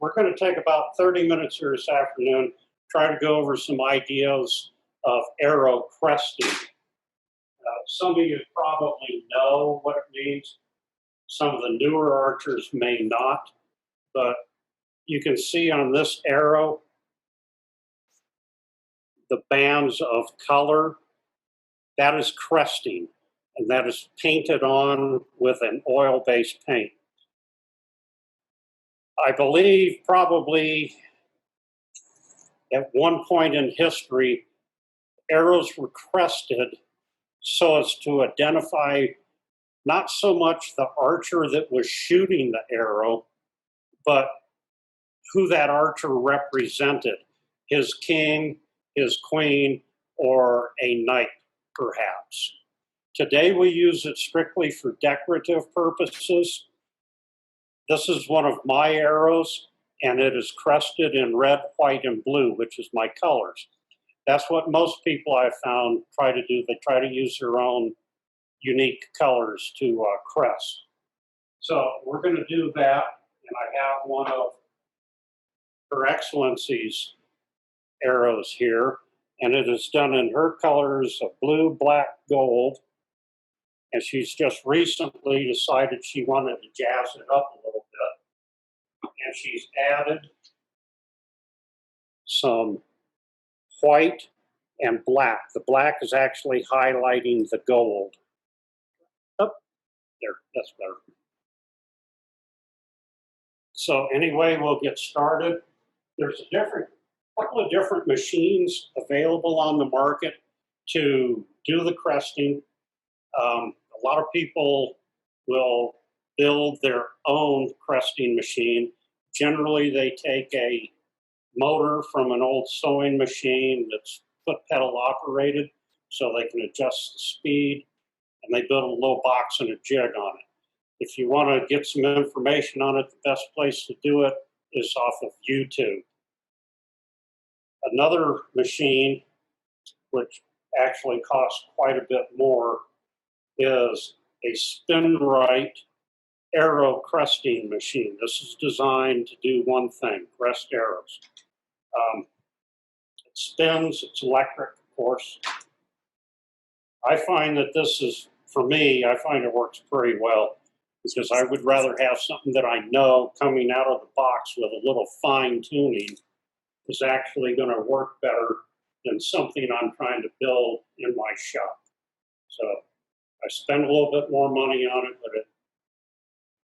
we're going to take about 30 minutes here this afternoon, try to go over some ideas of arrow cresting. Some of you probably know what it means. Some of the newer archers may not, but you can see on this arrow the bands of color. That is cresting, and that is painted on with an oil-based paint. I believe probably at one point in history, arrows were crested so as to identify not so much the archer that was shooting the arrow, but who that archer represented, his king, his queen, or a knight, perhaps. Today we use it strictly for decorative purposes. This is one of my arrows, and it is crested in red, white, and blue, which is my colors. That's what most people I've found try to do. They try to use their own unique colors to crest. So we're going to do that, and I have one of Her Excellency's arrows here, and it is done in her colors of blue, black, gold, and she's just recently decided she wanted to jazz it up a little bit, and she's added some white and black. The black is actually highlighting the gold. Oh, there, that's better. So anyway, we'll get started. There's a couple of different machines available on the market to do the cresting. A lot of people will build their own cresting machine. Generally, they take a motor from an old sewing machine that's foot pedal operated so they can adjust the speed, and they build a little box and a jig on it. If you want to get some information on it, the best place to do it is off of YouTube. Another machine, which actually costs quite a bit more, is a spin right arrow cresting machine. This is designed to do one thing, crest arrows. It spins, it's electric, of course. I find that this is, for me, I find it works pretty well, because I would rather have something that I know coming out of the box with a little fine tuning is actually going to work better than something I'm trying to build in my shop. So I spend a little bit more money on it, but it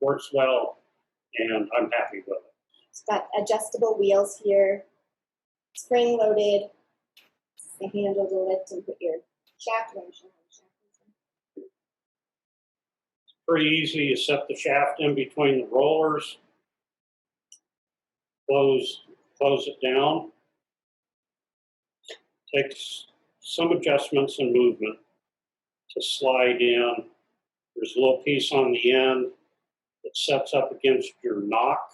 works well, and I'm happy with it. It's got adjustable wheels here, spring-loaded, the handle to lift and put your shaft wrench on. It's pretty easy. You set the shaft in between the rollers, close it down. Takes some adjustments and movement to slide in. There's a little piece on the end that sets up against your knock,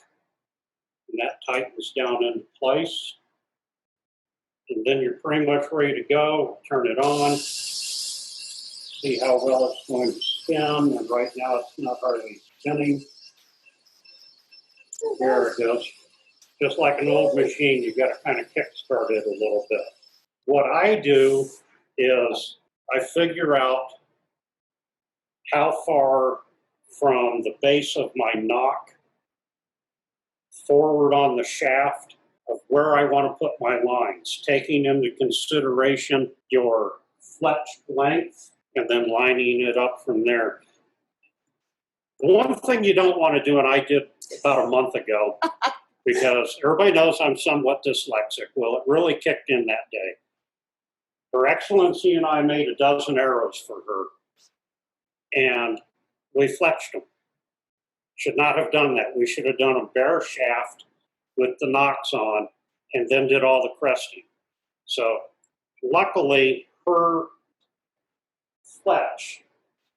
and that tightens down into place. And then you're pretty much ready to go. Turn it on, see how well it's going to spin, and right now it's not hardly spinning. There it goes. Just like an old machine, you've got to kind of kickstart it a little bit. What I do is I figure out how far from the base of my knock forward on the shaft of where I want to put my lines, taking into consideration your fletched length and then lining it up from there. The one thing you don't want to do, and I did about a month ago, because everybody knows I'm somewhat dyslexic. Well, it really kicked in that day. Her Excellency and I made a dozen arrows for her, and we fletched them. Should not have done that. We should have done a bare shaft with the nocks on and then did all the cresting. So luckily, her fletch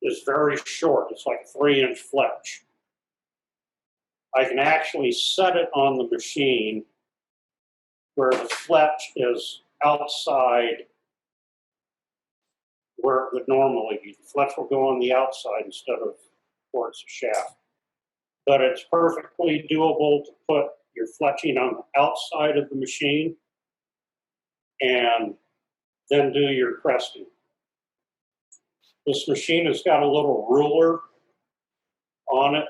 is very short. It's like a 3-inch fletch. I can actually set it on the machine where the fletch is outside where it would normally be. The fletch will go on the outside instead of towards the shaft. But it's perfectly doable to put your fletching on the outside of the machine, and then do your cresting. This machine has got a little ruler on it.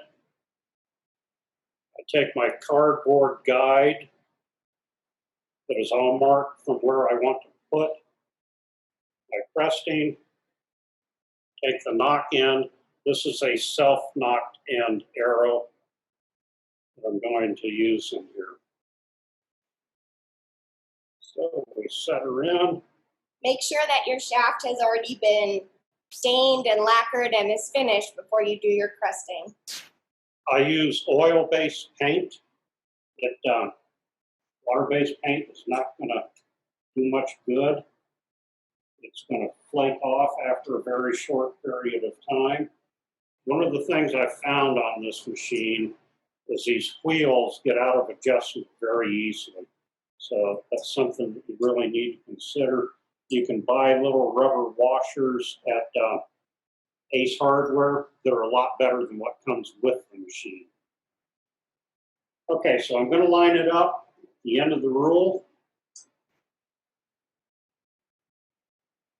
I take my cardboard guide that is all marked from where I want to put my cresting, take the knock end. This is a self-knocked end arrow that I'm going to use in here. So we set her in. Make sure that your shaft has already been stained and lacquered and is finished before you do your cresting. I use oil-based paint. Water-based paint is not going to do much good. It's going to flake off after a very short period of time. One of the things I found on this machine is these wheels get out of adjustment very easily. So that's something that you really need to consider. You can buy little rubber washers at Ace Hardware that are a lot better than what comes with the machine. Okay, so I'm going to line it up at the end of the rule.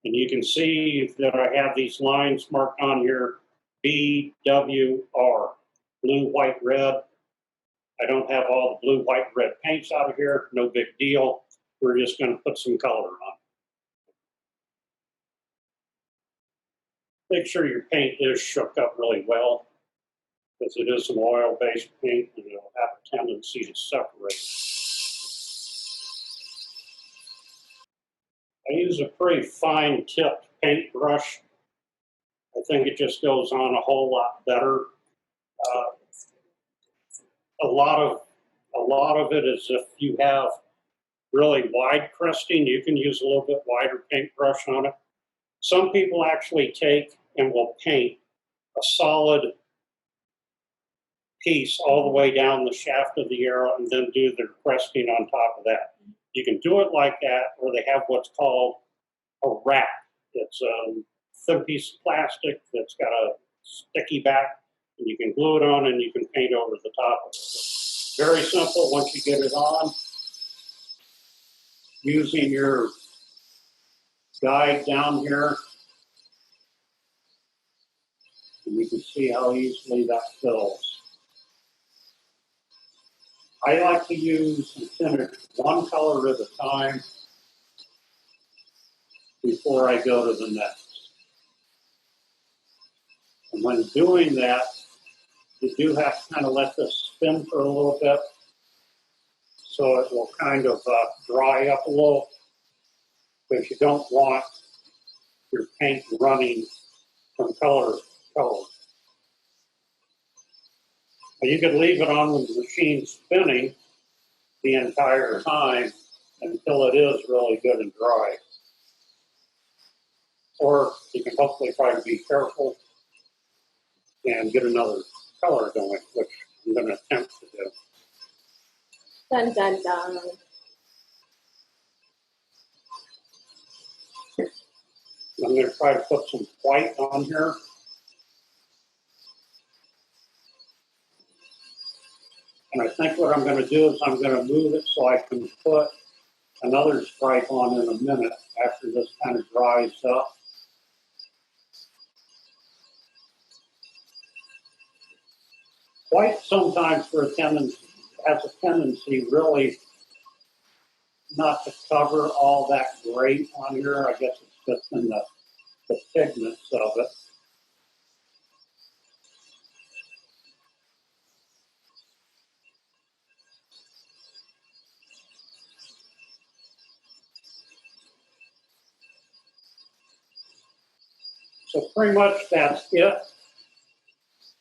And you can see that I have these lines marked on here, B, W, R, blue, white, red. I don't have all the blue, white, red paints out of here, no big deal. We're just going to put some color on. Make sure your paint is shook up really well, because it is an oil-based paint and it'll have a tendency to separate. I use a pretty fine tipped paintbrush. I think it just goes on a whole lot better. A lot of it is if you have really wide cresting, you can use a little bit wider paintbrush on it. Some people actually take and will paint a solid piece all the way down the shaft of the arrow and then do their cresting on top of that. You can do it like that, or they have what's called a wrap. It's a thin piece of plastic that's got a sticky back, and you can glue it on and you can paint over the top of it. Very simple once you get it on. Using your guide down here, and you can see how easily that fills. I like to use and finish one color at a time before I go to the next. And when doing that, you do have to kind of let this spin for a little bit so it will kind of dry up a little, because you don't want your paint running from color to color. You could leave it on the machine spinning the entire time until it is really good and dry. Or you can hopefully try to be careful and get another color going, which I'm going to attempt to do. Dun, dun, dun. I'm going to try to put some white on here. And I think what I'm going to do is I'm going to move it so I can put another stripe on in a minute after this kind of dries up. White sometimes has a tendency really not to cover all that gray on here. I guess it's just in the pigments of it. So pretty much that's it.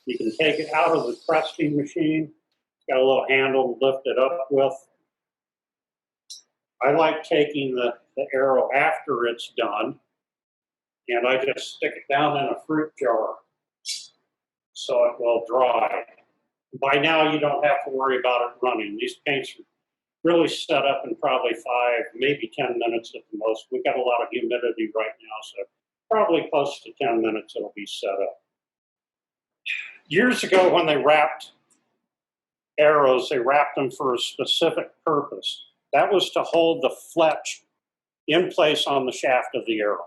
You can take it out of the cresting machine. It's got a little handle to lift it up with. I like taking the arrow after it's done, and I just stick it down in a fruit jar so it will dry. By now, you don't have to worry about it running. These paints are really set up in probably 5, maybe 10 minutes at the most. We've got a lot of humidity right now, so probably close to 10 minutes it'll be set up. Years ago, when they wrapped arrows, they wrapped them for a specific purpose. That was to hold the fletch in place on the shaft of the arrow.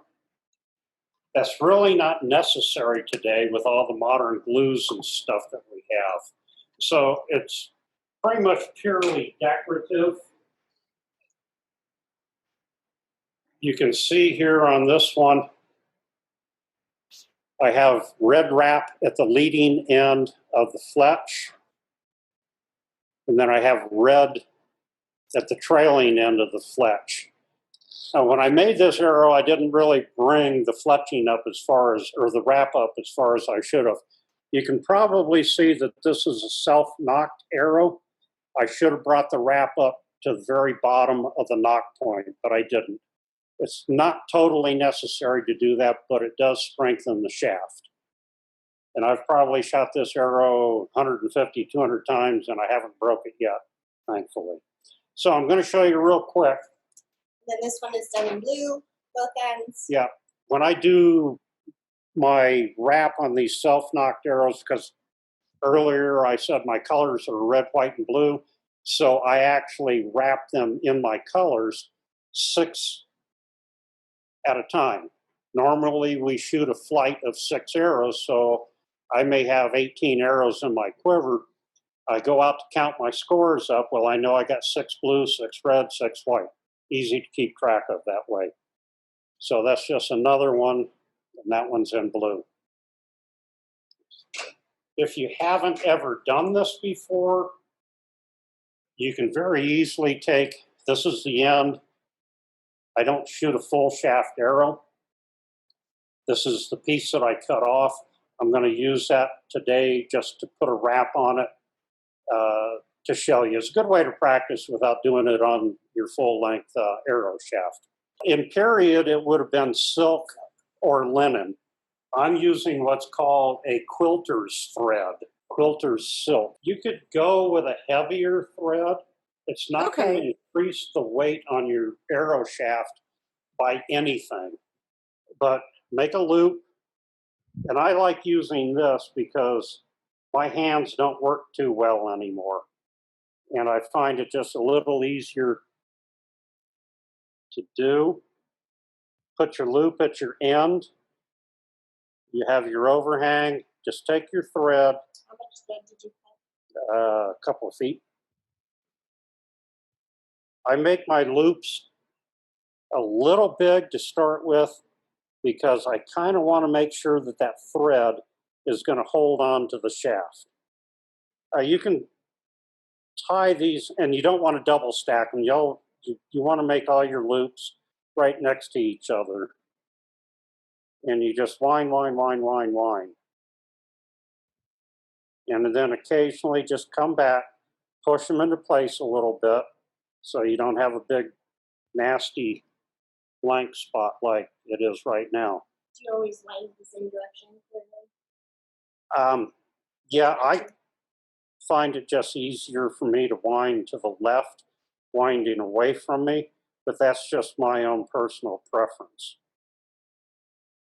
That's really not necessary today with all the modern glues and stuff that we have. So it's pretty much purely decorative. You can see here on this one, I have red wrap at the leading end of the fletch. And then I have red at the trailing end of the fletch. Now, when I made this arrow, I didn't really bring the fletching up as far as, or the wrap up as far as I should have. You can probably see that this is a self-knocked arrow. I should have brought the wrap up to the very bottom of the knock point, but I didn't. It's not totally necessary to do that, but it does strengthen the shaft. And I've probably shot this arrow 150, 200 times, and I haven't broke it yet, thankfully. So I'm going to show you real quick. Then this one is done in blue, both ends. Yeah, when I do my wrap on these self-knocked arrows, because earlier I said my colors are red, white, and blue, so I actually wrap them in my colors 6 at a time. Normally we shoot a flight of 6 arrows, so I may have 18 arrows in my quiver. I go out to count my scores up. Well, I know I got 6 blue, 6 red, 6 white. Easy to keep track of that way. So that's just another one, and that one's in blue. If you haven't ever done this before, you can very easily take, this is the end. I don't shoot a full shaft arrow. This is the piece that I cut off. I'm going to use that today just to put a wrap on it to show you. It's a good way to practice without doing it on your full-length arrow shaft. In period, it would have been silk or linen. I'm using what's called a quilter's thread, quilter's silk. You could go with a heavier thread. It's not going to increase the weight on your arrow shaft by anything, but make a loop. And I like using this because my hands don't work too well anymore. And I find it just a little easier to do. Put your loop at your end. You have your overhang. Just take your thread. How much thread did you cut? A couple of feet. I make my loops a little big to start with because I kind of want to make sure that that thread is going to hold on to the shaft. You can tie these, and you don't want to double stack them. You want to make all your loops right next to each other. And you just wind, wind, wind, wind, wind. And then occasionally just come back, push them into place a little bit so you don't have a big, nasty blank spot like it is right now. Do you always wind the same direction? Yeah, I find it just easier for me to wind to the left, winding away from me, but that's just my own personal preference.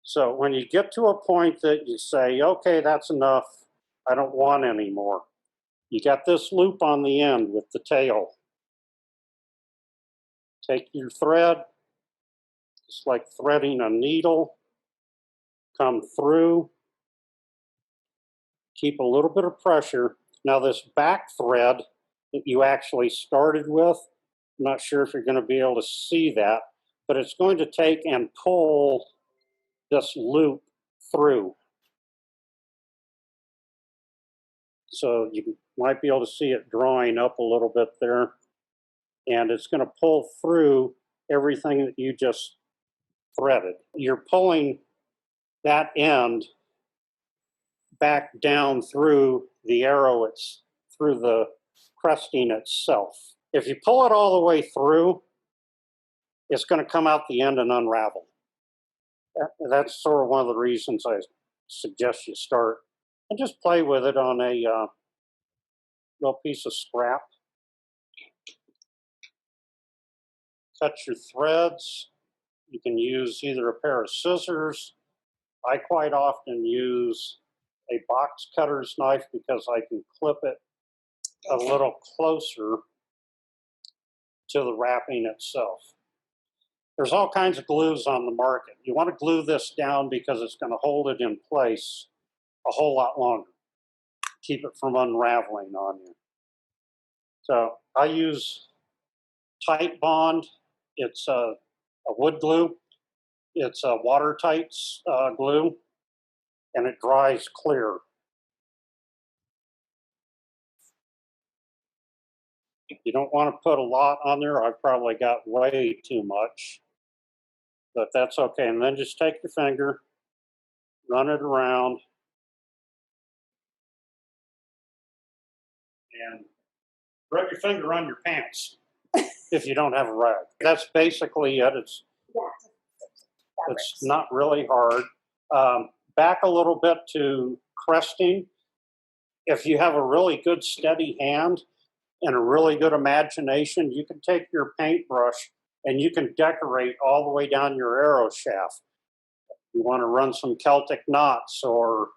So when you get to a point that you say, okay, that's enough, I don't want any more, you got this loop on the end with the tail. Take your thread, just like threading a needle, come through, keep a little bit of pressure. Now this back thread that you actually started with, I'm not sure if you're going to be able to see that, but it's going to take and pull this loop through. So you might be able to see it drawing up a little bit there. And it's going to pull through everything that you just threaded. You're pulling that end back down through the arrow, through the cresting itself. If you pull it all the way through, it's going to come out the end and unravel. That's sort of one of the reasons I suggest you start and just play with it on a little piece of scrap. Cut your threads. You can use either a pair of scissors. I quite often use a box cutter's knife because I can clip it a little closer to the wrapping itself. There's all kinds of glues on the market. You want to glue this down because it's going to hold it in place a whole lot longer. Keep it from unraveling on you. So I use Tight Bond. It's a wood glue. It's a watertight glue, and it dries clear. You don't want to put a lot on there. I've probably got way too much, but that's okay. And then just take your finger, run it around, and rub your finger on your pants if you don't have a rag. That's basically it. It's not really hard. Back a little bit to cresting. If you have a really good steady hand and a really good imagination, you can take your paintbrush and you can decorate all the way down your arrow shaft. You want to run some Celtic knots or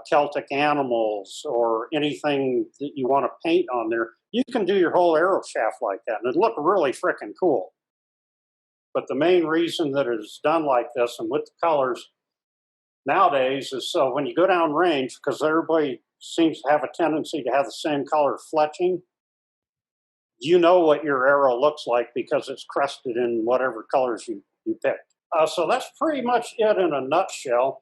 Celtic animals or anything that you want to paint on there. You can do your whole arrow shaft like that, and it'd look really freaking cool. But the main reason that it is done like this and with the colors nowadays is so when you go down range, because everybody seems to have a tendency to have the same color fletching, you know what your arrow looks like because it's crested in whatever colors you picked. So that's pretty much it in a nutshell.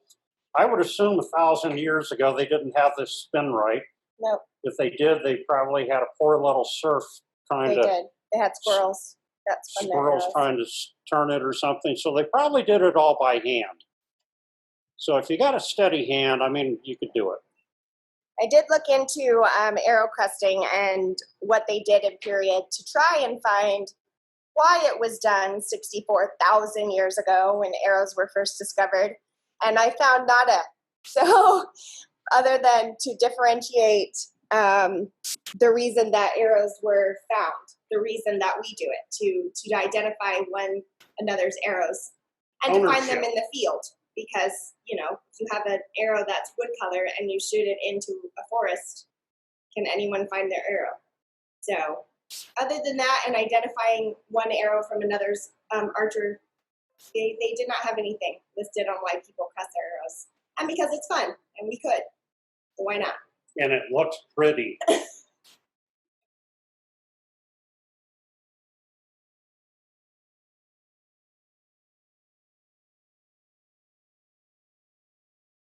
I would assume 1,000 years ago they didn't have this spin right. Nope. If they did, they probably had a poor little serf trying to. They did. They had squirrels. That's squirrels trying to turn it or something. So they probably did it all by hand. So if you got a steady hand, I mean, you could do it. I did look into arrow cresting and what they did in period to try and find why it was done 64,000 years ago when arrows were first discovered. And I found nada. So other than to differentiate the reason that arrows were found, the reason that we do it, to identify one another's arrows and to find them in the field. Because, you know, if you have an arrow that's wood color and you shoot it into a forest, can anyone find their arrow? So other than that and identifying one arrow from another's archer, they did not have anything listed on why people crest their arrows. And because it's fun and we could, so why not? And it looks pretty.